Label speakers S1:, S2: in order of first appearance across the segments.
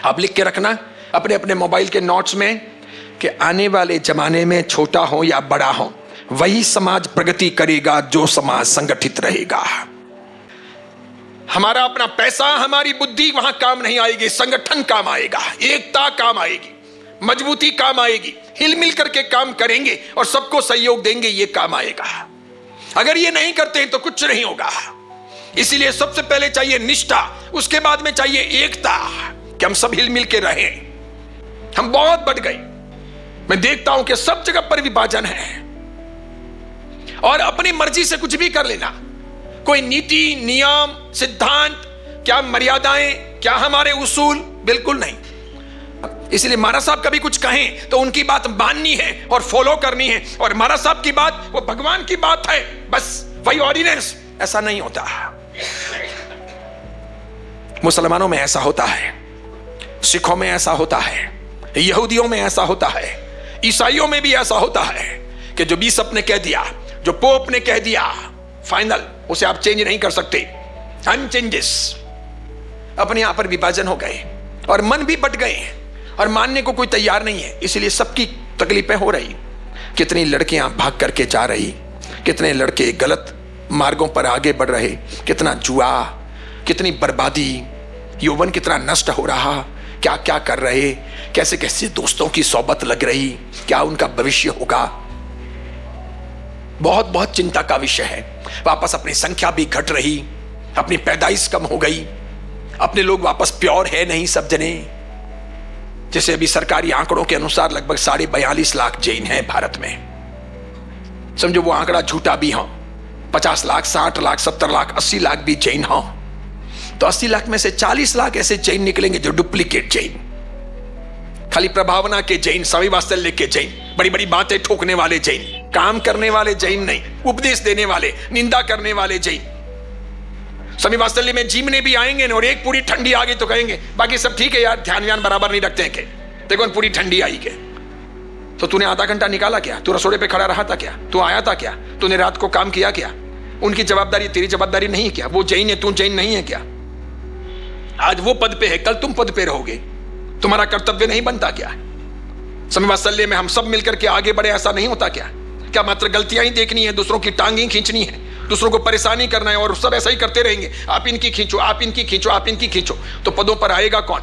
S1: आप लिख के रखना अपने अपने मोबाइल के नोट्स में कि आने वाले जमाने में छोटा हो या बड़ा हो, वही समाज प्रगति करेगा जो समाज संगठित रहेगा। हमारा अपना पैसा, हमारी बुद्धि वहां काम नहीं आएगी, संगठन काम आएगा, एकता काम आएगी, मजबूती काम आएगी। हिल मिल करके काम करेंगे और सबको सहयोग देंगे, ये काम आएगा। अगर ये नहीं करते हैं तो कुछ नहीं होगा। इसीलिए सबसे पहले चाहिए निष्ठा, उसके बाद में चाहिए एकता, कि हम सब हिल मिल के रहें। हम बहुत बढ़ गए, मैं देखता हूं कि सब जगह पर विभाजन है और अपनी मर्जी से कुछ भी कर लेना। कोई नीति, नियम, सिद्धांत, क्या मर्यादाएं, क्या हमारे उसूल, बिल्कुल नहीं। इसलिए महाराज साहब कभी कुछ कहें तो उनकी बात माननी है और फॉलो करनी है, और महाराज साहब की बात वो भगवान की बात है, बस वही ऑर्डिनेंस। ऐसा नहीं होता। मुसलमानों में ऐसा होता है, सिखों में ऐसा होता है, यहूदियों में ऐसा होता है, ईसाइयों में भी ऐसा होता है कि जो बिशप ने कह दिया, जो पोप ने कह दिया, फाइनल, उसे आप चेंज नहीं कर सकते। अनचेंजेस। अपने यहां पर विभाजन हो गए और मन भी बट गए और मानने को कोई तैयार नहीं है। इसलिए सबकी तकलीफें हो रही। कितनी लड़कियां भाग करके जा रही, कितने लड़के गलत मार्गों पर आगे बढ़ रहे, कितना जुआ, कितनी बर्बादी, यौवन कितना नष्ट हो रहा, क्या क्या कर रहे, कैसे कैसे दोस्तों की सोबत लग रही, क्या उनका भविष्य होगा। बहुत बहुत चिंता का विषय है। वापस अपनी संख्या भी घट रही, अपनी पैदाइश कम हो गई, अपने लोग वापस प्योर है नहीं सब जने। जैसे अभी सरकारी आंकड़ों के अनुसार लगभग 42.5 लाख जैन हैं भारत में। समझो वो आंकड़ा झूठा भी हो, 50 लाख, 60 लाख, 70 लाख, 80 लाख भी जैन हो, तो 80 लाख में से 40 लाख ऐसे जैन निकलेंगे जो डुप्लीकेट जैन, खाली प्रभावना के जैन, स्वामी वात्सल्य के जैन, बड़ी बड़ी बातें ठोकने वाले जैन, काम करने वाले जैन नहीं, उपदेश देने वाले, निंदा करने वाले जैन। स्वामी वात्सल्य में जीवने भी आएंगे और एक पूरी ठंडी आ गई तो कहेंगे बाकी सब ठीक है यार, ध्यान व्यान बराबर नहीं रखते हैं के, देखो पूरी ठंडी आई के। तो तूने आधा घंटा निकाला क्या? तू रसोड़े पे खड़ा रहा था क्या? तू आया था क्या? तूने रात को काम किया क्या? उनकी जवाबदारी तेरी जवाबदारी नहीं है क्या? वो जैन है, तू जैन नहीं है क्या? आज वो पद पे है, कल तुम पद पे रहोगे, तुम्हारा कर्तव्य नहीं बनता क्या? स्वामी वात्सल्य में हम सब मिलकर के आगे बढ़े, ऐसा नहीं होता क्या? क्या मात्र गलतियां ही देखनी है, दूसरों की टांग ही खींचनी है, दूसरों को परेशानी करना है और सब ऐसा ही करते रहेंगे, आप इनकी खींचो, आप इनकी खींचो, आप इनकी खींचो, तो पदों पर आएगा कौन?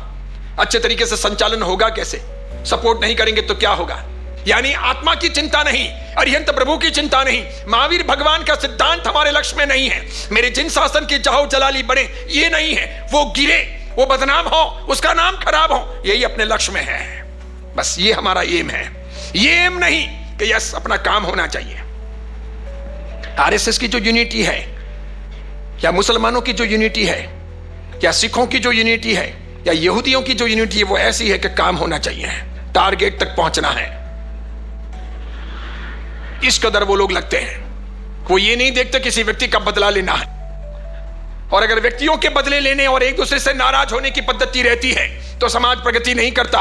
S1: अच्छे तरीके से संचालन होगा कैसे? सपोर्ट नहीं करेंगे तो क्या होगा? यानी आत्मा की चिंता नहीं, अरिहंत प्रभु की चिंता नहीं, महावीर भगवान का सिद्धांत हमारे लक्ष्य में नहीं है। मेरे जिन शासन की जाहो जलाली बढ़े, ये नहीं है। वो गिरे, वो बदनाम हो, उसका नाम खराब हो, यही अपने लक्ष्य में है। बस ये हमारा एम है। ये एम नहीं कि यस अपना काम होना चाहिए। आरएसएस की जो यूनिटी है, या मुसलमानों की जो यूनिटी है, या सिखों की जो यूनिटी है, या यहूदियों की जो यूनिटी है, वो ऐसी है कि काम होना चाहिए, टारगेट तक पहुंचना है। इस कदर वो लोग लगते हैं, वो ये नहीं देखते किसी व्यक्ति का बदला लेना है। और अगर व्यक्तियों के बदले लेने और एक दूसरे से नाराज होने की पद्धति रहती है तो समाज प्रगति नहीं करता।